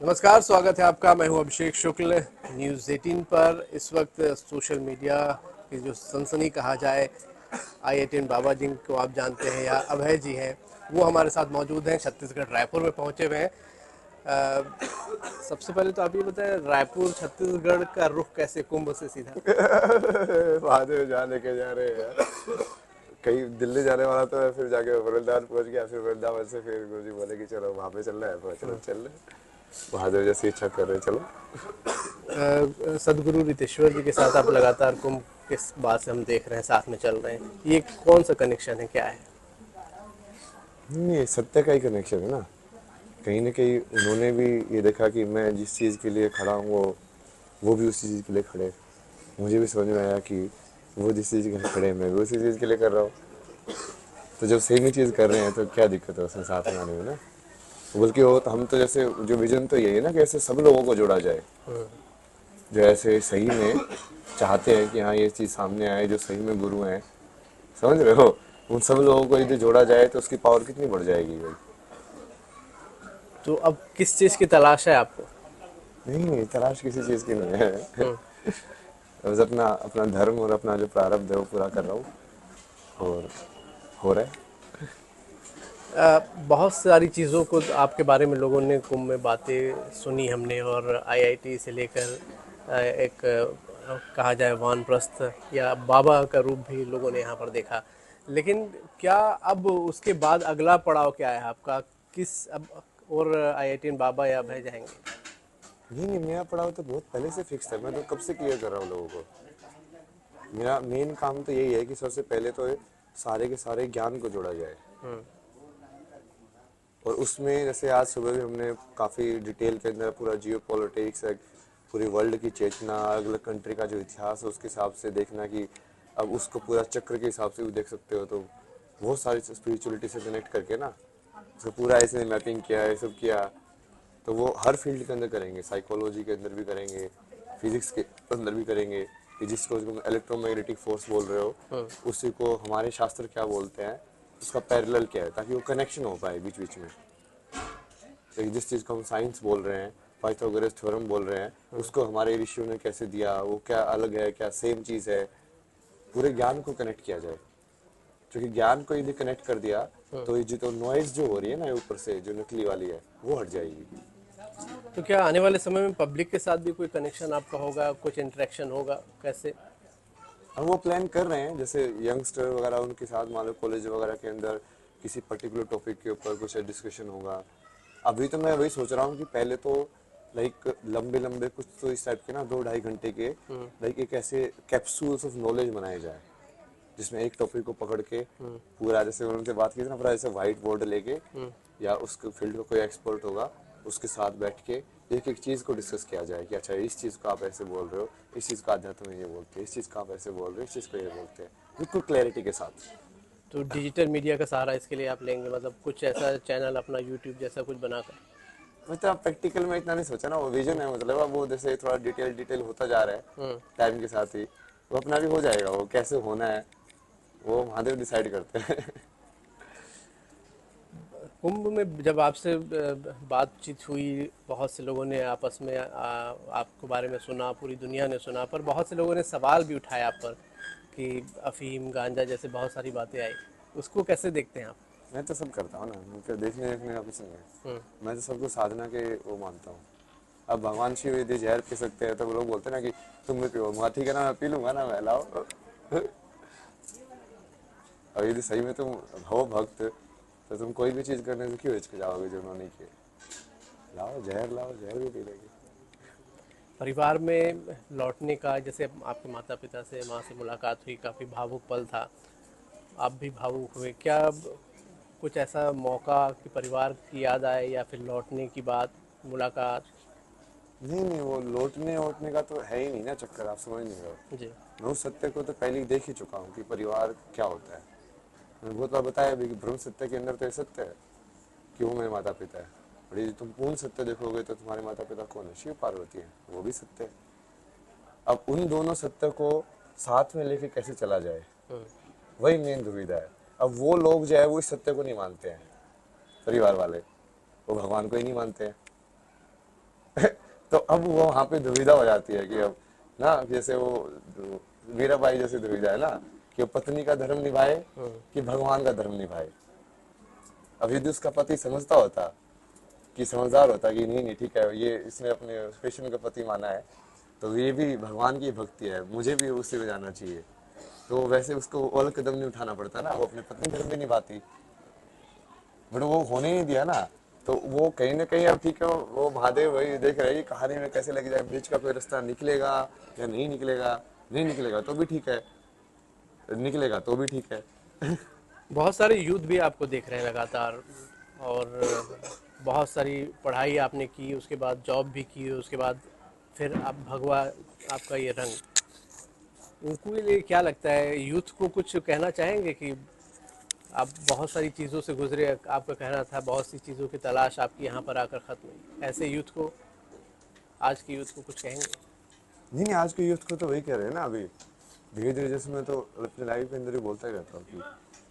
नमस्कार, स्वागत है आपका। मैं हूं अभिषेक शुक्ल। न्यूज़ 18 पर इस वक्त सोशल मीडिया की जो सनसनी कहा जाए, आई18 बाबा जिनको आप जानते हैं या अभय जी हैं, वो हमारे साथ मौजूद हैं। छत्तीसगढ़ रायपुर में पहुंचे हुए हैं। सबसे पहले तो आप ये बताएं, रायपुर छत्तीसगढ़ का रुख कैसे, कुंभ से सीधा? बाद में जहाँ लेके जा रहे हैं यार। कहीं दिल्ली जाने वाला तो है, फिर जाके वृंदावन पहुंच गया, फिर वृंदावन से फिर गुरु जी बोले कि चलो वहाँ पे चल रहा है, चलो चल रहे हैं। महादेव जैसी इच्छा कर रहे हैं, चलो। सदगुरु रितेश्वर जी के साथ आप लगातार कुंभ के बाद से हम देख रहे हैं, साथ में चल रहे हैं। ये कौन सा कनेक्शन है, क्या है? नहीं, ये सत्य का ही कनेक्शन है ना। कहीं ना कहीं उन्होंने भी ये देखा कि मैं जिस चीज़ के लिए खड़ा हूँ वो भी उसी चीज़ के लिए खड़े। मुझे भी समझ में आया कि वो जिस चीज़ के लिए खड़े हैं, मैं भी उसी चीज़ के लिए कर रहा हूँ। तो जब सेम ही चीज़ कर रहे हैं तो क्या दिक्कत है उसमें साथ में आने में ना। बल्कि वो तो हम तो जैसे जो विजन तो यही है ना कि ऐसे सब लोगों को जोड़ा जाए, जो ऐसे सही में चाहते हैं कि हाँ ये चीज़ सामने आए, जो सही में गुरु हैं। समझ रहे हो? उन सब लोगों को यदि जोड़ा जाए तो उसकी पावर कितनी बढ़ जाएगी भाई। तो अब किस चीज़ की तलाश है आपको? नहीं नहीं, तलाश किसी चीज़ की नहीं है। हम्म। बस अपना अपना धर्म और अपना जो प्रारब्ध है वो पूरा कर रहा हूँ, और हो रहा है। बहुत सारी चीज़ों को तो आपके बारे में लोगों ने कुंभ में बातें सुनी हमने, और आईआईटी से लेकर एक कहा जाए वानप्रस्थ या बाबा का रूप भी लोगों ने यहाँ पर देखा। लेकिन क्या अब उसके बाद अगला पड़ाव क्या है आपका? किस अब और आईआईटी बाबा या अभय जाएंगे? नहीं नहीं, मेरा पड़ाव तो बहुत पहले से फिक्स था। मैं तो कब से क्लियर कर रहा हूँ लोगों को। मेरा मेन काम तो यही है कि सबसे पहले तो ये सारे के सारे ज्ञान को जोड़ा जाए। हम्म। और उसमें जैसे आज सुबह भी हमने काफ़ी डिटेल के अंदर पूरा जियो पॉलिटिक्स, पूरी वर्ल्ड की चेतना, अलग अलग कंट्री का जो इतिहास है उसके हिसाब से देखना कि अब उसको पूरा चक्र के हिसाब से भी देख सकते हो। तो बहुत सारी स्पिरिचुअलिटी से कनेक्ट करके ना उसको पूरा ऐसे मैपिंग किया, ये सब किया। तो वो हर फील्ड के अंदर करेंगे, साइकोलॉजी के अंदर भी करेंगे, फिजिक्स के अंदर भी करेंगे कि जिसको तुम इलेक्ट्रोमैग्नेटिक फोर्स बोल रहे हो उसी को हमारे शास्त्र क्या बोलते हैं, उसका पैरेलल क्या है, ताकि वो कनेक्शन हो पाए बीच बीच में। तो जिस चीज़ को हम साइंस बोल रहे हैं, पाइथागोरस थ्योरम बोल रहे हैं, उसको हमारे ऋषियों ने कैसे दिया, वो क्या अलग है, क्या सेम चीज़ है। पूरे ज्ञान को कनेक्ट किया जाए, क्योंकि ज्ञान को यदि कनेक्ट कर दिया तो ये जो नॉइज जो हो रही है ना ऊपर से जो नकली वाली है वो हट जाएगी। तो क्या आने वाले समय में पब्लिक के साथ भी कोई कनेक्शन आपका होगा, कुछ इंटरेक्शन होगा, कैसे? हम वो प्लान कर रहे हैं, जैसे यंगस्टर वगैरह उनके साथ मान लो कॉलेज वगैरह के अंदर किसी पर्टिकुलर टॉपिक के ऊपर कुछ डिस्कशन होगा। अभी तो मैं वही सोच रहा हूँ कि पहले तो लाइक लंबे लंबे कुछ तो इस टाइप के ना 2-2.5 घंटे के लाइक एक ऐसे कैप्सूल्स ऑफ नॉलेज बनाए जाए, जिसमें एक टॉपिक को पकड़ के पूरा, जैसे उनसे बात की थी ना, पूरा ऐसे व्हाइट बोर्ड लेके या उसके फील्ड का कोई एक्सपर्ट होगा उसके साथ बैठ के एक एक चीज़ को डिस्कस किया जाए कि अच्छा इस चीज़ को आप ऐसे बोल रहे हो, इस चीज़ का अध्यात्म में ये बोलते हैं, इस चीज़ का आप ऐसे बोल रहे हो, इस चीज़ को ये बोलते हैं, बिल्कुल क्लैरिटी के साथ। तो डिजिटल मीडिया का सहारा इसके लिए आप लेंगे, मतलब कुछ ऐसा चैनल अपना यूट्यूब जैसा कुछ बनाकर? मतलब प्रैक्टिकल में इतना नहीं सोचा ना, वो विजन है, मतलब अब वो जैसे थोड़ा डिटेल डिटेल होता जा रहा है हम्म। टाइम के साथ ही, वो अपना भी हो जाएगा। वो कैसे होना है वो महादेव डिसाइड करते हैं। कुंभ में जब आपसे बातचीत हुई, बहुत से लोगों ने आपस में आपके बारे में सुना, पूरी दुनिया ने सुना, पर बहुत से लोगों ने सवाल भी उठाया आप पर कि अफीम गांजा जैसे बहुत सारी बातें आई। उसको कैसे देखते हैं आप? मैं तो सब करता हूँ ना, मुझे देखने देखने का कुछ नहीं है। हम्म। मैं तो सबको साधना के वो मानता हूँ। अब भगवान शिव यदि जहर पी सकते हैं तो वो लोग बोलते हैं ना कि तुम भी पियो, मैं ठीक है ना, मैं पी लूंगा ना, मैं लाओ। और यदि सही में तुम हो भक्त तो तुम कोई भी चीज़ करने से क्यों हिचकिचाओगे जो उन्होंने किए। लाओ, जहर भी पी लेंगे। परिवार में लौटने का, जैसे आपके माता पिता से, माँ से मुलाकात हुई, काफ़ी भावुक पल था, आप भी भावुक हुए क्या? कुछ ऐसा मौका कि परिवार की याद आए, या फिर लौटने की बात, मुलाकात? नहीं नहीं, वो लौटने वोटने का तो है ही नहीं ना चक्कर, आप समझ नहीं रहे हो। जी। मैं उस सत्य को तो पहले ही देख ही चुका हूँ कि परिवार क्या होता है। मैंने बहुत बार बताया भी कि ब्रह्म सत्य के अंदर तो ये सत्य है कि वो मेरे माता पिता है। और यदि तुम पूर्ण सत्य देखोगे तो तुम्हारे माता पिता कौन है? शिव पार्वती है, वो भी सत्य है। अब उन दोनों सत्य को साथ में लेके कैसे चला जाए, हम्म। वही मेन दुविधा है। अब वो लोग जो है वो इस सत्य को नहीं मानते हैं, परिवार वाले, वो भगवान को ही नहीं मानते हैं। तो अब वो वहां पे दुविधा हो जाती है कि अब ना, जैसे वो वीराबाई जैसी दुविधा है ना, कि वो पत्नी का धर्म निभाए कि भगवान का धर्म निभाए। अब यदि उसका पति समझता होता, कि समझदार होता कि नहीं नहीं ठीक है, ये इसने अपने कृष्ण का पति माना है, तो ये भी भगवान की भक्ति है, मुझे भी उसी में जाना चाहिए, तो वैसे उसको अलग कदम नहीं उठाना पड़ता ना, वो अपने पत्नी धर्म भी निभाती। बट वो होने ही नहीं दिया ना। तो वो कहीं ना कहीं, अब ठीक है, वो महादेव वही देख रहे हैं कि कहानी में कैसे लग जाए, बीच का कोई रास्ता निकलेगा या नहीं निकलेगा। नहीं निकलेगा तो भी ठीक है, निकलेगा तो भी ठीक है। बहुत सारे यूथ भी आपको देख रहे हैं लगातार, और बहुत सारी पढ़ाई आपने की, उसके बाद जॉब भी की, उसके बाद फिर आप भगवा आपका ये रंग, उनको लिए क्या लगता है, यूथ को कुछ कहना चाहेंगे कि आप बहुत सारी चीज़ों से गुजरे, आपका कहना था बहुत सी चीज़ों की तलाश आपकी यहाँ पर आकर ख़त्म हुई, ऐसे यूथ को, आज के यूथ को कुछ कहेंगे? नहीं नहीं, आज के यूथ को तो वही कह रहे हैं ना अभी, धीरे धीरे, जैसे मैं तो अपने लाइफ के अंदर ही बोलता ही रहता हूँ कि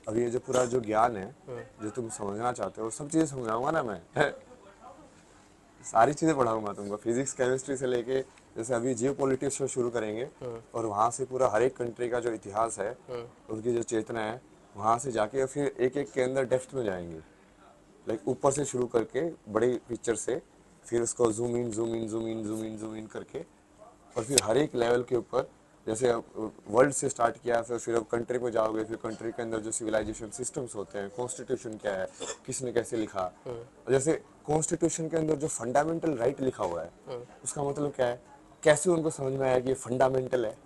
अभी ये जो पूरा जो ज्ञान है, जो तुम समझना चाहते हो, सब चीजें समझाऊंगा ना मैं। सारी चीजें पढ़ाऊंगा तुमको, फिजिक्स केमिस्ट्री से लेके, जैसे अभी जियो पॉलिटिक्स से शुरू करेंगे, और वहां से पूरा हर एक कंट्री का जो इतिहास है, उनकी जो चेतना है, वहां से जाके फिर एक एक के अंदर डेप्थ में जाएंगे। लाइक ऊपर से शुरू करके बड़ी पिक्चर से, फिर उसको zoom in zoom in zoom in zoom in zoom in करके, और फिर हर एक लेवल के ऊपर, जैसे वर्ल्ड से स्टार्ट किया, फिर अब कंट्री पे जाओगे, फिर कंट्री के अंदर जो सिविलाइजेशन सिस्टम्स होते हैं, कॉन्स्टिट्यूशन क्या है, किसने कैसे लिखा। और जैसे कॉन्स्टिट्यूशन के अंदर जो फंडामेंटल राइट लिखा हुआ है, उसका मतलब क्या है, कैसे उनको समझ में आया कि ये फंडामेंटल है।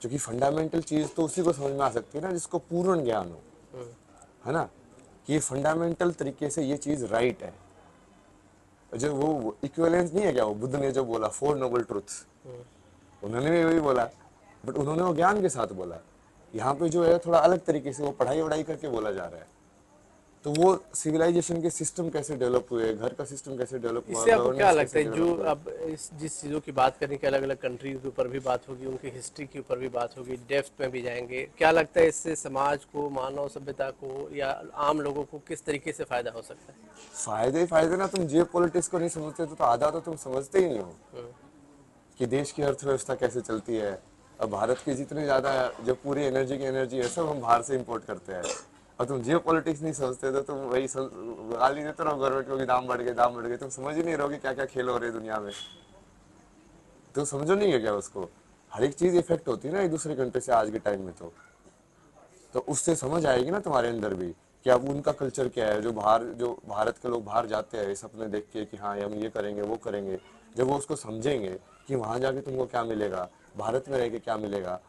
क्योंकि फंडामेंटल चीज तो उसी को समझ में आ सकती है ना जिसको पूर्ण ज्ञान हो, है ना, कि ये फंडामेंटल तरीके से ये चीज राइट है। जो वो इक्विवेलेंस नहीं है क्या, वो बुद्ध ने जो बोला, फोर नोबल ट्रुथ्स, उन्होंने भी वही बोला, बट उन्होंने वो ज्ञान के साथ बोला। यहाँ पे जो है थोड़ा अलग तरीके से वो पढ़ाई वढ़ाई करके बोला जा रहा है। तो वो सिविलाइजेशन के सिस्टम कैसे डेवलप हुए, घर का सिस्टम कैसे डेवलप हुआ, इससे आपको क्या गवर्नेंस लगता कैसे है, जो डेवलप हुए। अब इस जिस चीज़ों की बात करें कि अलग अलग कंट्रीज के ऊपर भी बात होगी, उनकी हिस्ट्री के ऊपर भी बात होगी, डेप्थ में भी जाएंगे, क्या लगता है इससे समाज को, मानव सभ्यता को या आम लोगों को किस तरीके से फ़ायदा हो सकता फायदे ही फायदे ना, तुम जियो पॉलिटिक्स को नहीं समझते तो आधा तो तुम समझते ही नहीं हो है? कि देश की अर्थव्यवस्था कैसे चलती है। अब भारत की जितनी ज़्यादा जो पूरी एनर्जी है, सब हम बाहर से इंपोर्ट करते हैं। और तुम जियो पॉलिटिक्स नहीं समझते तो तुम वही गाली देते रहो गवर्नमेंट को कि दाम बढ़ गए, दाम बढ़ गए, तुम समझ ही नहीं रहो कि क्या क्या खेल हो रहे हैं दुनिया में। तो समझो नहीं है क्या उसको, हर एक चीज़ इफेक्ट होती है ना एक दूसरे कंट्री से आज के टाइम में। तो उससे समझ आएगी ना तुम्हारे अंदर भी कि अब उनका कल्चर क्या है, जो बाहर, जो भारत के लोग बाहर जाते हैं सपने देख के कि हाँ हम ये करेंगे वो करेंगे, जब वो उसको समझेंगे कि वहां जाके तुमको क्या मिलेगा, भारत में रह के क्या मिलेगा,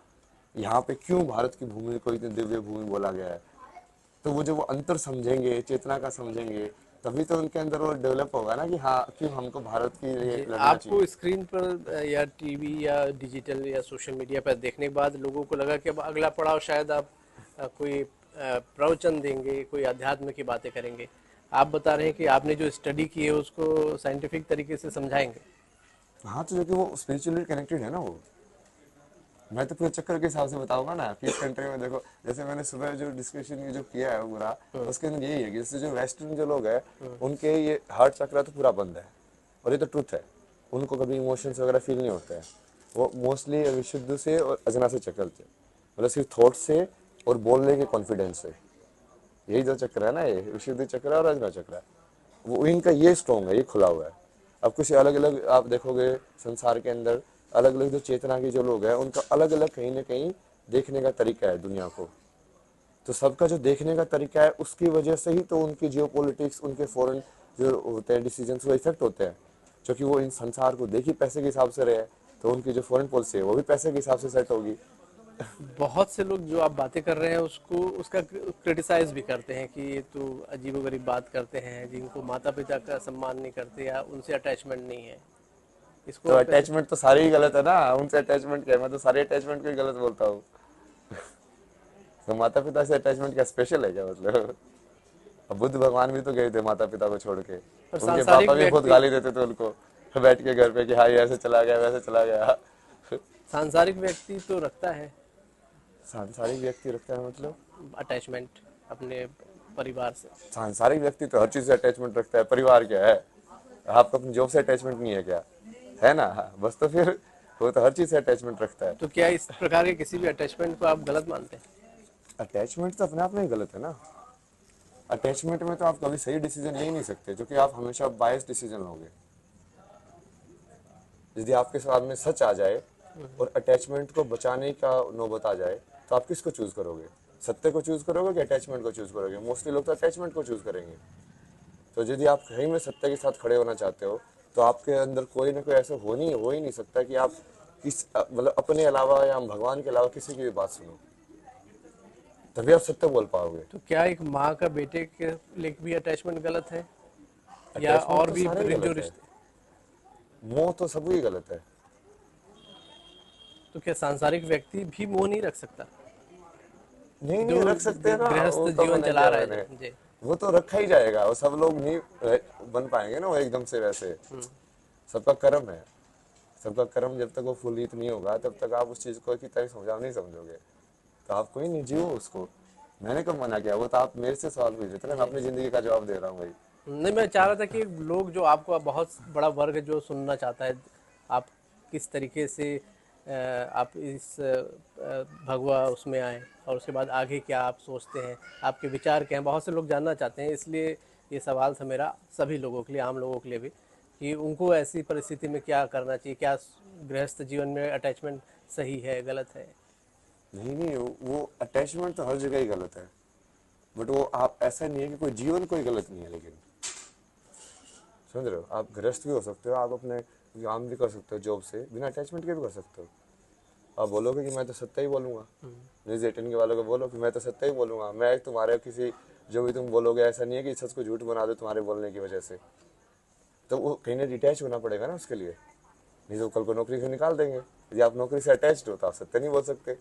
यहाँ पे क्यों भारत की भूमि को इतनी दिव्य भूमि बोला गया है, तो वो जब वो अंतर समझेंगे, चेतना का समझेंगे, तभी तो उनके अंदर वो डेवलप होगा ना कि हाँ क्यों हमको भारत के लिए जी, लड़ना आपको चाहिए। स्क्रीन पर या टीवी या डिजिटल या सोशल मीडिया पर देखने के बाद लोगों को लगा कि अब अगला पड़ाव शायद आप कोई प्रवचन देंगे, कोई अध्यात्म की बातें करेंगे। आप बता रहे हैं कि आपने जो स्टडी की है उसको साइंटिफिक तरीके से समझाएंगे। हाँ, तो जो कि वो स्पिरिचुअली कनेक्टेड है ना वो, मैं तो पूरे चक्कर के हिसाब से बताऊंगा ना कि इस कंट्री में देखो, जैसे मैंने सुबह जो डिस्कशन ये जो किया है पूरा, उसके अंदर यही है कि जैसे जो वेस्टर्न जो लोग हैं, उनके ये हार्ट चक्र तो पूरा बंद है, और ये तो ट्रुथ है, उनको कभी इमोशंस वगैरह फील नहीं होते हैं। वो मोस्टली विशुद्ध से और अजना से चक्कर थे, मतलब सिर्फ थॉट से और बोलने के कॉन्फिडेंस से, यही जो चक्र है ना, ये विशुद्ध चक्र है और अजना चक्र है, वो इनका ये स्ट्रॉन्ग है, ये खुला हुआ है। अब कुछ अलग अलग आप देखोगे संसार के अंदर, अलग अलग जो चेतना के जो लोग हैं, उनका अलग अलग कहीं ना कहीं देखने का तरीका है दुनिया को। तो सबका जो देखने का तरीका है, उसकी वजह से ही तो उनकी जियो पॉलिटिक्स, उनके फॉरेन जो होते हैं डिसीजन, वो इफेक्ट होते हैं, क्योंकि वो इन संसार को देखी पैसे के हिसाब से रहे, तो उनकी जो फॉरेन पॉलिसी है वो भी पैसे के हिसाब से सेट होगी। बहुत से लोग जो आप बातें कर रहे हैं उसको उसका क्रिटिसाइज भी करते हैं कि ये तो अजीबोगरीब बात करते हैं, जिनको माता पिता का सम्मान नहीं करते या उनसे अटैचमेंट नहीं है, इसको तो आप कैसे? अटैचमेंट तो सारी ही गलत है ना, उनसे अटैचमेंट क्या है, मैं तो सारे अटैचमेंट को ही गलत बोलता हूँ। तो माता पिता से अटैचमेंट क्या स्पेशल है क्या, मतलब अब बुद्ध भगवान भी तो गए थे माता पिता को छोड़ के, और उनके सांसारिक पापा भी खुद व्यक्ति, गाली देते थे उनको बैठ के घर पे कि हाँ ये ऐसे चला गया वैसे चला गया। सांसारिक व्यक्ति तो रखता है सांसारिक व्यक्ति रखता है मतलब, अटैचमेंट अपने परिवार से। सांसारिक व्यक्ति तो हर चीज से अटैचमेंट रखता है, परिवार क्या है। आपको अपनी जॉब से अटैचमेंट नहीं है क्या? है ना? हाँ, बस तो फिर वो तो हर चीज से अटैचमेंट रखता है। तो क्या इस प्रकार के किसी भी अटैचमेंट को आप गलत मानते हैं? अटैचमेंट तो अपने आप में ही गलत है ना। अटैचमेंट में तो आप कभी सही डिसीजन ले ही नहीं सकते, क्योंकि आप हमेशा बायस डिसीजन लोगे। यदि आपके साथ में सच आ जाए और अटैचमेंट को बचाने का नौबत आ जाए, तो आप किसको चूज करोगे? सत्य को चूज करोगे कि अटैचमेंट को चूज करोगे? मोस्टली लोग तो अटैचमेंट को चूज करेंगे। तो यदि आप सही में सत्य के साथ खड़े होना चाहते हो, तो आपके अंदर कोई ना कोई ऐसा हो ही नहीं सकता कि आप मतलब अपने अलावा या भगवान के अलावा किसी की भी बात सुनो, तभी आप सत्य बोल पाओगे। तो क्या एक माँ का बेटे के लिए भी अटैचमेंट गलत है, या अटैचमेंट और तो भी सारा ही जो गलत है। रिश्ते? मोह तो सब ही गलत है। तो क्या सांसारिक व्यक्ति भी मोह नहीं रख सकता, नहीं जो नहीं रख सकते हैं ना, गृहस्थ वो तो जीवन मैंने चला क्या रहा है मैंने, जो? जी। वो तो रखा ही जाएगा। वो सब लोग नहीं बन पाएंगे ना वो एकदम से वैसे। सबका कर्म है। सबका कर्म जब तक वो फुलीत नहीं होगा, तब तक आप उस चीज को की तरह समझा नहीं समझोगे। तो आप कोई नहीं जियो उसको। मैंने कब मना किया? वो तो आप मेरे से सवाल पूछ रहे थे ना, मैं जी। अपनी जिंदगी का जवाब दे रहा हूँ भाई। नहीं, मैं चाह रहा था कि लोग जो आपको बहुत बड़ा वर्ग जो सुनना चाहता है, आप किस तरीके से आप इस भगवा उसमें आए, और उसके बाद आगे क्या आप सोचते हैं, आपके विचार क्या हैं, बहुत से लोग जानना चाहते हैं। इसलिए ये सवाल था मेरा सभी लोगों के लिए, आम लोगों के लिए भी, कि उनको ऐसी परिस्थिति में क्या करना चाहिए, क्या गृहस्थ जीवन में अटैचमेंट सही है, गलत है? नहीं नहीं, वो अटैचमेंट तो हर जगह ही गलत है। बट वो आप ऐसा नहीं है कि कोई जीवन कोई गलत नहीं है, लेकिन समझ रहे हो? आप गृहस्थ भी हो सकते हो, आप अपने काम भी कर सकते हो, जॉब से बिना अटैचमेंट के भी कर सकते हो। आप बोलोगे कि मैं तो सत्य ही बोलूंगा, न्यूज 18 के वालों को बोलो कि मैं तो सत्य ही बोलूंगा, मैं तुम्हारे किसी जो भी तुम बोलोगे, ऐसा नहीं है कि सच को झूठ बना दो तुम्हारे बोलने की वजह से। तो वो कहीं ना डिटैच होना पड़ेगा ना उसके लिए, नहीं तो कल को नौकरी से निकाल देंगे। यदि आप नौकरी से अटैच्ड हो तो आप सत्य नहीं बोल सकते।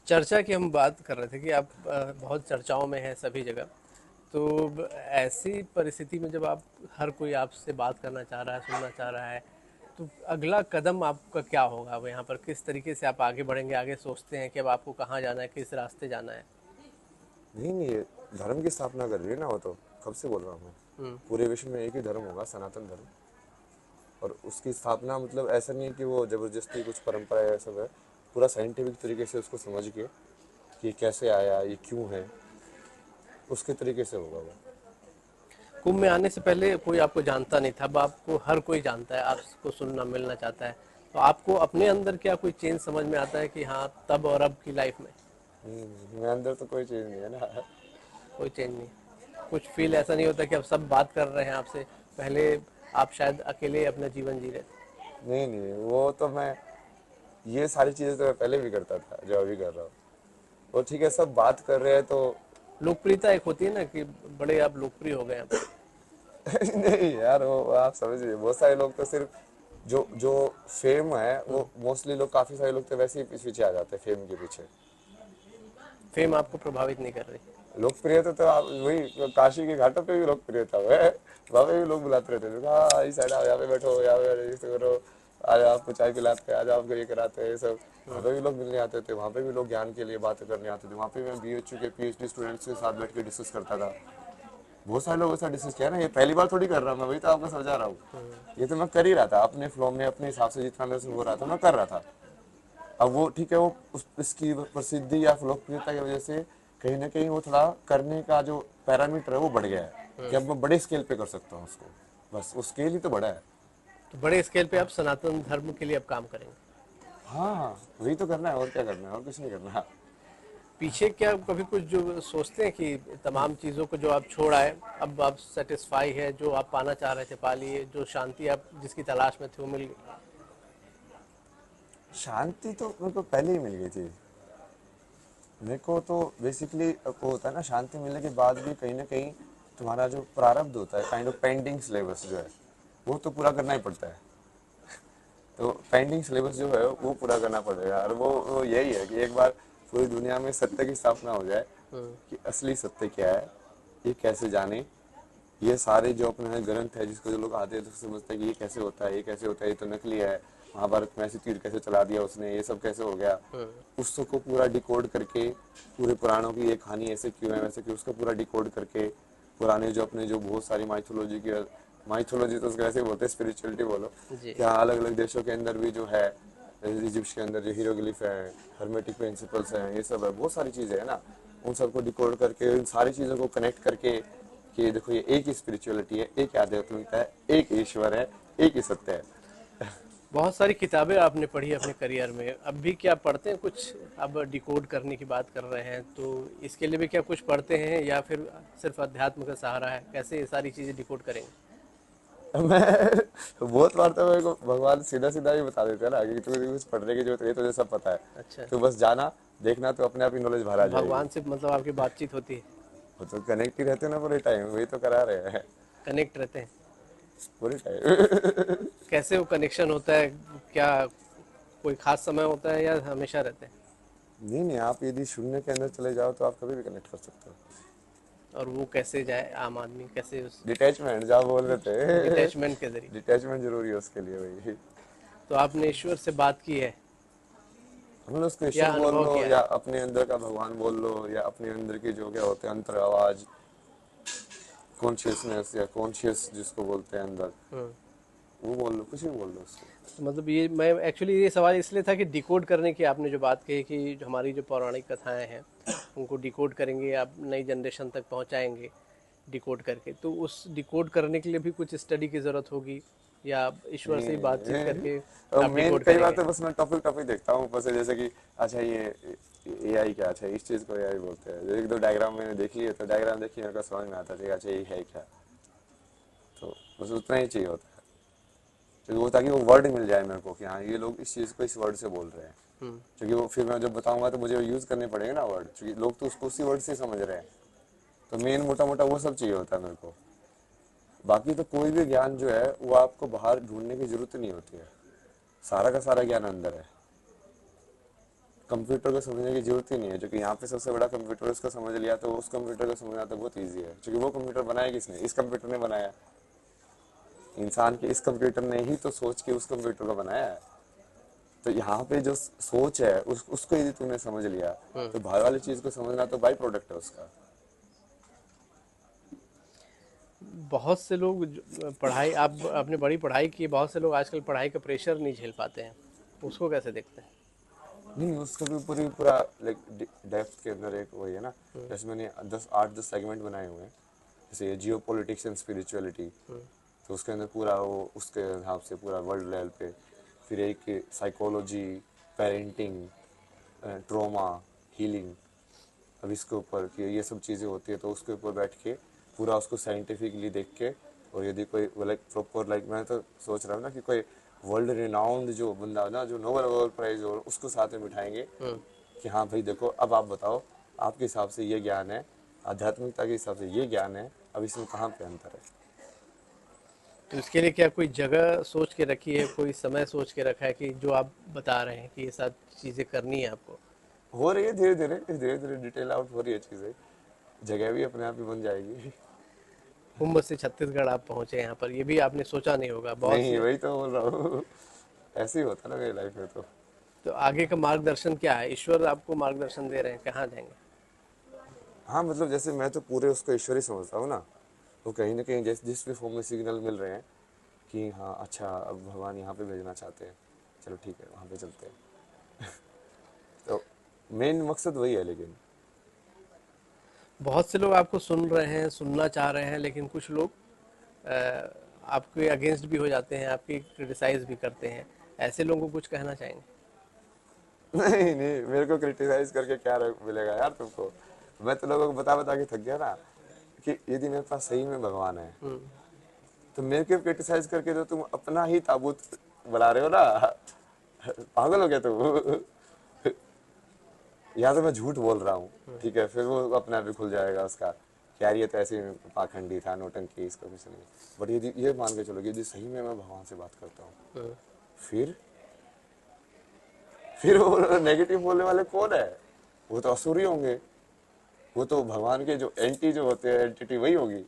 चर्चा की हम बात कर रहे थे कि आप बहुत चर्चाओं में हैं सभी जगह। तो ऐसी परिस्थिति में जब आप, हर कोई आपसे बात करना चाह रहा है, सुनना चाह रहा है, तो अगला कदम आपका क्या होगा? अब यहाँ पर किस तरीके से आप आगे बढ़ेंगे, आगे सोचते हैं कि अब आपको कहाँ जाना है, किस रास्ते जाना है? नहीं नहीं, ये धर्म की स्थापना कर रही है ना वो तो, कब से बोल रहा हूँ मैं। पूरे विश्व में एक ही धर्म होगा, सनातन धर्म। और उसकी स्थापना मतलब ऐसा नहीं है कि वो जबरदस्ती कुछ परंपरा है, सब है। पूरा साइंटिफिक तरीके से उसको समझ के कि ये कैसे आया, ये क्यों है, उसके तरीके से होगा वो। कुंभ में आने से पहले कोई आपको जानता नहीं था, अब आपको हर कोई जानता है, आपको सुनना मिलना चाहता है। तो आपको अपने अंदर क्या कोई चेंज समझ में आता है कि हाँ, तब और अब की लाइफ में मेरे अंदर तो कोई चीज़ नहीं है ना। कोई चेंज नहीं? कुछ फील ऐसा नहीं होता कि अब सब बात कर रहे हैं आपसे, पहले आप शायद अकेले अपना जीवन जी रहे थे? नहीं नहीं, वो तो मैं, ये सारी चीज़ें तो मैं पहले भी करता था जो अभी कर रहा हूँ। वो ठीक है, सब बात कर रहे हैं तो लोकप्रियता एक होती है ना, कि बड़े आप लोकप्रिय हो गए अब। नहीं यार, वो आप समझिए, बहुत सारे लोग तो सिर्फ जो जो फेम है, वो मोस्टली लोग, काफ़ी सारे लोग तो वैसे ही पीछे आ जाते हैं फेम के पीछे। फेम आपको प्रभावित नहीं कर रही? लोकप्रियता तो आप वही काशी के घाटों पे भी लोकप्रियता है। वहाँ पे भी लोग बुलाते रहते थे, हाँ इस साइड आओ, यहाँ पे बैठो, यहाँ पे ऐसे करो, आज आपको चाय पिलाते हैं, आज आपको ये कराते हैं, ये सब। वहाँ पे भी लोग मिलने आते थे, वहाँ पे भी लोग ज्ञान के लिए बातें करने आते थे। वहाँ पे मैं BHU के PhD स्टूडेंट्स के साथ बैठ के डिस्कस करता था। बहुत सारे लोगों के साथ डिस्कस किया ना, ये पहली बार थोड़ी कर रहा मैं, वही तो आपको समझा रहा हूँ। ये तो मैं कर ही रहा था अपने फ्लो में, अपने हिसाब से जितना मेरे से हो रहा था मैं कर रहा था। अब वो ठीक है, वो इसकी प्रसिद्धि या लोकप्रियता की वजह से कहीं ना कहीं वो थोड़ा करने का जो पैरामीटर है वो बढ़ गया है, कि अब मैं बड़े स्केल पे कर सकता हूँ उसको। बस वो स्केल ही तो बड़ा है। तो बड़े स्केल पे आप सनातन धर्म के लिए अब काम करेंगे? हाँ हाँ, वही तो करना है, और क्या करना है, और कुछ नहीं करना। पीछे क्या कभी कुछ जो सोचते हैं कि तमाम चीज़ों को जो आप छोड़ आए, अब आप सेटिस्फाई है, जो आप पाना चाह रहे थे पा लिए, जो शांति आप जिसकी तलाश में थे वो मिल गई? शांति तो मेरे को पहले ही मिल गई थी। मेरे को तो बेसिकली वो होता है ना, शांति मिलने के बाद भी कहीं ना कहीं तुम्हारा जो प्रारब्ध होता है, काइंड ऑफ पेंडिंग सिलेबस जो है, वो तो पूरा करना ही पड़ता है। तो पेंडिंग सिलेबस जो है वो पूरा करना पड़ेगा। और वो यही है कि एक बार पूरी दुनिया में सत्य की स्थापना हो जाए, कि असली सत्य क्या है, ये कैसे जाने। ये सारे जो अपने ग्रंथ है, जिसको जो लोग आते हैं तो समझते हैं कि ये कैसे होता है, ये कैसे होता है, ये तो नकली है, महाभारत में ऐसे तीर कैसे चला दिया उसने, ये सब कैसे हो गया, उसको पूरा डिकोड करके, पूरे पुराणों की ये कहानी ऐसे क्यों है, वैसे क्यों, उसको पूरा डिकोड करके, पुराने जो अपने जो बहुत सारी माइथोलॉजी के माइथोलॉजी तो उसको ऐसे ही बोलते हैं, स्पिरिचुअलिटी बोलो। जी। कि हाँ, अलग अलग देशों के अंदर भी जो है, इजिप्ट के अंदर जो हीरोग्लिफ है, हर्मेटिक प्रिंसिपल्स हैं, ये सब है, बहुत सारी चीजें हैं ना। उन सबको डिकोड करके, इन सारी चीजों को कनेक्ट करके कि देखो ये एक ही स्पिरिचुअलिटी है, एक ही आध्यात्मिकता है, एक ईश्वर है, एक ही सत्य है। बहुत सारी किताबें आपने पढ़ी अपने करियर में, अब भी क्या पढ़ते हैं कुछ? अब डिकोड करने की बात कर रहे हैं तो इसके लिए भी क्या कुछ पढ़ते हैं, या फिर सिर्फ अध्यात्म का सहारा है? कैसे ये सारी चीज़ें डिकोड करेंगे? मैं बहुत बार तो मेरे को भगवान सीधा सीधा ही बता देते हैं ना कि तुझे कुछ पढ़ने की जरूरत नहीं, तुझे सब पता है, अच्छा। तो बस जाना, देखना, तो अपने आप ही नॉलेज बाहर आ जाएगी। भगवान से मतलब आपकी बातचीत होती है? वो तो कनेक्ट ही रहते हैं ना पूरे टाइम, वही तो करा रहे हैं कनेक्ट रहते हैं? पूरे टाइम। कैसे वो कनेक्शन होता है? क्या कोई खास समय होता है या हमेशा रहते हैं? नहीं नहीं, आप यदि शून्य के अंदर चले जाओ तो आप कभी भी कनेक्ट कर सकते हो। और वो कैसे जाए आम आदमी, कैसे उस डिटैचमेंट जहाँ बोल रहे थे। डिटैचमेंट के जरिए? डिटैचमेंट जरूरी है उसके लिए भाई। तो आपने ईश्वर से बात की है मतलब उसको या ईश्वर बोल अनुभव लो, किया या है? अपने अंदर का भगवान बोल लो, या अपने अंदर की जो क्या होते हैं अंतर आवाज, कॉन्शियसनेस या कॉन्शियस जिसको बोलते हैं अंदर, हम्म। वो बोल लो, कुछ भी बोल लो उसको। तो मतलब ये मैं एक्चुअली ये सवाल इसलिए था कि डिकोड करने की आपने जो बात कही कि जो हमारी जो पौराणिक कथाएं हैं उनको डिकोड करेंगे, आप नई जनरेशन तक पहुंचाएंगे डिकोड करके, तो उस डिकोड करने के लिए भी कुछ स्टडी की ज़रूरत होगी, या आप ईश्वर से ही बातचीत करके नहीं, आप मेन डिकोड कई बार करेंगे? तो बस मैं टॉपिक टॉपिक देखता हूँ ऊपर से, जैसे कि अच्छा ये एआई क्या, अच्छा इस चीज को एआई बोलते हैं, एक दो डायग्राम मैंने देख लिए, तो डायग्राम देखिए मेरे को समझ में आता है, अच्छा ये है क्या, तो बस उतना ही चाहिए होता है। तो वो ताकि वो वर्ड मिल जाए मेरे को कि हाँ ये लोग इस चीज को इस वर्ड से बोल रहे हैं, हम्म। क्योंकि वो फिर मैं जब बताऊंगा तो मुझे यूज करने पड़ेंगे ना वर्ड, क्योंकि लोग तो उसको उसी वर्ड से समझ रहे हैं। तो मेन मोटा मोटा वो सब चाहिए होता है मेरे को। बाकी तो कोई भी ज्ञान जो है वो आपको बाहर ढूंढने की जरूरत नहीं होती है, सारा का सारा ज्ञान अंदर है। कंप्यूटर को समझने की जरूरत ही नहीं है, जो कि यहाँ पे सबसे बड़ा कंप्यूटर, उसको समझ लिया तो उस कंप्यूटर को समझना तो बहुत ईजी है, क्योंकि वो कंप्यूटर बनाया किसने, इस कंप्यूटर ने बनाया। इंसान के इस कंप्यूटर ने ही तो सोच के उस कंप्यूटर को बनाया है। तो यहाँ पे जो सोच है उसको यदि तूने समझ लिया, हम्म। तो बाहर वाली चीज को समझना तो बाई प्रोडक्ट है उसका। बहुत से लोग पढ़ाई, आप आपने बड़ी पढ़ाई की, बहुत से लोग आजकल पढ़ाई का प्रेशर नहीं झेल पाते हैं, उसको कैसे देखते हैं? नहीं, उसका भी पूरा लाइक डेप्थ के अंदर एक वही है ना। हम्म। जैसे मैंने 10 सेगमेंट बनाए हुए हैं, जैसे जियो पॉलिटिक्स एंड स्पिरिचुअलिटी, हम्म। तो उसके अंदर पूरा वो उसके हिसाब से पूरा वर्ल्ड लेवल पे, फिर एक साइकोलॉजी, पेरेंटिंग, ट्रॉमा, हीलिंग, अब इसके ऊपर कि ये सब चीज़ें होती है, तो उसके ऊपर बैठ के पूरा उसको साइंटिफिकली देख के, और यदि कोई लाइक प्रॉपर, लाइक मैं तो सोच रहा हूँ ना कि कोई वर्ल्ड रिनाउंड जो बंदा ना, जो नोबेल वर्ल्ड प्राइज हो, उसको साथ में बिठाएंगे हम्म। कि हाँ भाई देखो, अब आप बताओ, आपके हिसाब से ये ज्ञान है, आध्यात्मिकता के हिसाब से ये ज्ञान है, अब इसमें कहाँ पे अंतर है। तो इसके लिए क्या कोई जगह सोच के रखी है, कोई समय सोच के रखा है कि जो आप बता रहे हैं कि ये सब चीज़ें करनी है आपको? हो रही है धीरे धीरे धीरे धीरे, डिटेल आउट हो रही है चीज़ें, जगह भी अपने आप ही बन जाएगी। कुंभ से छत्तीसगढ़ आप पहुंचे यहाँ पर, ये भी आपने सोचा नहीं होगा बहुत नहीं, से। वही तो बोल रहा हूँ। ऐसे ही होता है ना मेरी लाइफ में तो। तो आगे का मार्गदर्शन क्या है? ईश्वर आपको मार्गदर्शन दे रहे हैं, कहाँ जाएंगे? हाँ, मतलब जैसे मैं तो पूरे उसको ईश्वर ही समझता हूँ ना, तो कहीं ना कहीं जैसे जिस भी फॉर्म में सिग्नल मिल रहे हैं कि हाँ अच्छा अब भगवान यहाँ पे भेजना चाहते हैं, चलो ठीक है वहाँ पे चलते हैं। तो मेन मकसद वही है, लेकिन बहुत से लोग आपको सुन रहे हैं, सुनना चाह रहे हैं, लेकिन कुछ लोग आपके अगेंस्ट भी हो जाते हैं, आपकी क्रिटिसाइज भी करते हैं, ऐसे लोगों को कुछ कहना चाहेंगे? नहीं नहीं, मेरे को क्रिटिसाइज करके क्या मिलेगा यार तुमको। मैं तो लोगों को बता बता के थक गया ना कि यदि मेरे पास सही में भगवान है, हम्म। तो मेरे को क्रिटिसाइज करके तो तुम अपना ही ताबूत बना रहे हो ना। पागल हो गया तुम। या तो मैं झूठ बोल रहा हूँ, ठीक है, फिर वो अपने आप ही खुल जाएगा उसका कि यार ये तो ऐसे ही पाखंडी था, नोटंकी, इसका कुछ नहीं। बट यदि ये मान के चलो कि यदि सही में मैं भगवान से बात करता हूँ, हम्म। फिर फिर वो नेगेटिव बोलने वाले कौन है? वो तो असुर ही होंगे, वो तो भगवान के जो एंटी जो होते हैं एंटिटी वही होगी।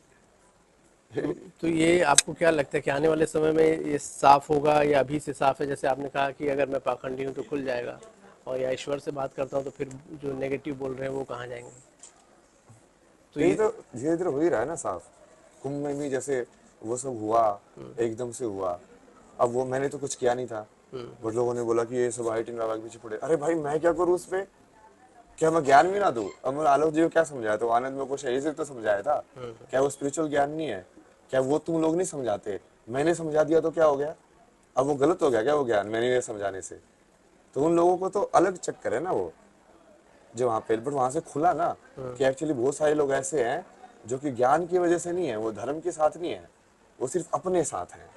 तो ये आपको क्या लगता है कि आने वाले समय में ये साफ होगा, या अभी से साफ है? जैसे आपने कहा कि अगर मैं पाखंडी हूँ तो खुल जाएगा, और या ईश्वर से बात करता हूँ तो फिर जो नेगेटिव बोल रहे हैं वो कहाँ जाएंगे? तो यही ये तो धीरे धीरे हो ही रहा है ना साफ। कुंभ में भी जैसे वो सब हुआ, एकदम से हुआ। अब वो मैंने तो कुछ किया नहीं था, बट लोगों ने बोला कि ये सब आई बाबा के पीछे पड़े। अरे भाई मैं क्या करूँ उसमें, क्या मैं ज्ञान भी ना दूं? अब मैं आलोक जी को क्या समझाया? तो आनंद में कुछ यही से तो समझाया था। क्या वो स्पिरिचुअल ज्ञान नहीं है? क्या वो तुम लोग नहीं समझाते? मैंने समझा दिया तो क्या हो गया? अब वो गलत हो गया क्या वो ज्ञान मैंने नहीं समझाने से? तो उन लोगों को तो अलग चक्कर है ना वो, जो वहां पे, बट वहां से खुला ना कि एक्चुअली बहुत सारे लोग ऐसे हैं जो कि ज्ञान की वजह से नहीं है, वो धर्म के साथ नहीं है, वो सिर्फ अपने साथ हैं।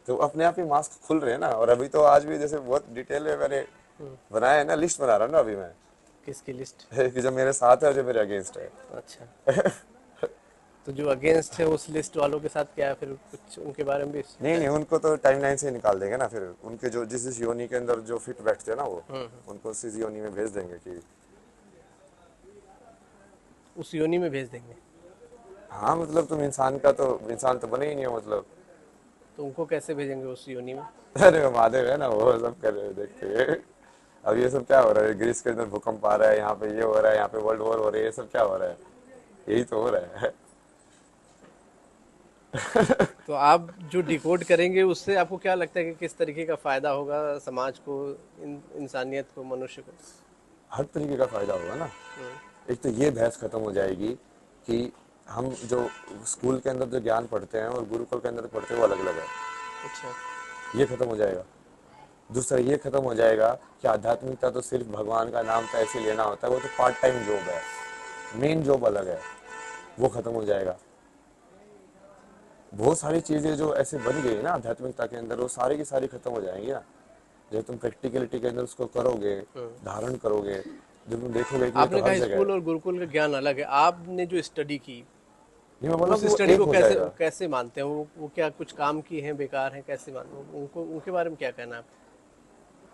तो अपने आप ही मास्क खुल रहे हैं ना। और अभी तो आज भी जैसे बहुत डिटेल में मैंने बनाया है ना, लिस्ट बना रहा हूँ ना अभी मैं किसकी लिस्ट? कि जो मेरे साथ है और जो मेरे अगेंस्ट है। अच्छा, तो जो अगेंस्ट है उस लिस्ट वालों के साथ क्या है फिर, कुछ उनके बारे में भी नहीं नहीं, बताएं। उनको तो टाइमलाइन से ही निकाल देंगे ना, फिर उनके जो जिस योनि के अंदर जो फिट बैठते हैं ना वो, उनको उसी योनि में भेज देंगे कि उस योनि में भेज देंगे। हाँ मतलब तुम इंसान का तो इंसान तो बने ही नहीं हो मतलब। तो उनको कैसे भेजेंगे उस योनि में? अरे वो महादेव है ना, वो सब कर रहे हैं, देखते हैं। अब ये सब क्या हो रहा है, ग्रीस के अंदर भूकंप आ रहा है, यहाँ पे ये हो रहा है, यहाँ पे वर्ल्ड वॉर हो रही है, ये सब क्या हो रहा है? यही तो हो रहा है। तो आप जो डिकोड करेंगे उससे आपको क्या लगता है कि किस तरीके का फायदा होगा समाज को, इंसानियत को, मनुष्य को? हर तरीके का फायदा होगा ना। एक तो ये बहस खत्म हो जाएगी कि हम जो स्कूल के अंदर जो ज्ञान पढ़ते हैं और गुरुकुल के अंदर पढ़ते हैं वो अलग अलग है, अच्छा। ये खत्म हो जाएगा। दूसरा ये खत्म हो जाएगा कि आध्यात्मिकता तो सिर्फ भगवान का नाम तो ऐसे लेना होता है, वो तो पार्ट टाइम जॉब है, मेन जॉब अलग है, वो खत्म हो जाएगा। बहुत सारी चीजें जो ऐसे बन गई ना आध्यात्मिकता के अंदर, वो सारी की सारी खत्म हो जाएंगी ना, जब तुम प्रैक्टिकलिटी के अंदर उसको करोगे, धारण करोगे, जब तुम देखोगे कि ये तो आपने हर कहा जगह है। स्कूल और गुरुकुल का ज्ञान अलग है, आपने जो स्टडी की नहीं मैं बोला उस कि वो स्टडी एक को हो कैसे जाएगा। कैसे मानते हैं? वो क्या कुछ काम की हैं, बेकार हैं, कैसे मानते हैं उनको? उनके बारे में क्या कहना है आपका?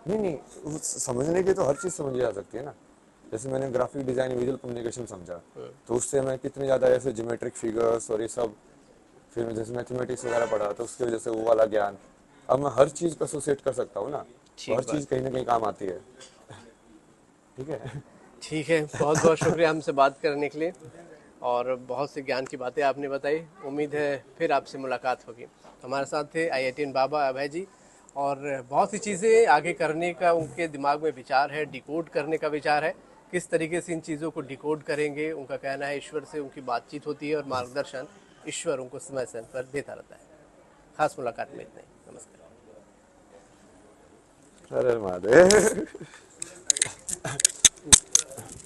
नहीं नहीं, समझने की तो हर चीज समझी जा सकती है ना। जैसे मैंने ग्राफिक डिजाइन विजुअल कम्युनिकेशन समझा, तो उससे मैं कितने ज्यादा ऐसे ज्योमेट्रिक फिगर्स और ये सब, फिर मैं जैसे मैथमेटिक्स वगैरह पढ़ा तो उसकी वजह से वो वाला ज्ञान, अब मैं हर चीज को एसोसिएट कर सकता हूँ ना, तो हर ठीक चीज बात। कहीं ना कहीं काम आती है। ठीक है। ठीक है, बहुत बहुत शुक्रिया हमसे बात करने के लिए, और बहुत से ज्ञान की बातें आपने बताई। उम्मीद है फिर आपसे मुलाकात होगी। हमारे साथ थे IITian बाबा अभय जी, और बहुत सी चीज़ें आगे करने का उनके दिमाग में विचार है, डिकोड करने का विचार है। किस तरीके से इन चीज़ों को डिकोड करेंगे, उनका कहना है ईश्वर से उनकी बातचीत होती है और मार्गदर्शन ईश्वर उनको समय समय पर देता रहता है। खास मुलाकात में इतना ही। नमस्कार। अरे महादेव।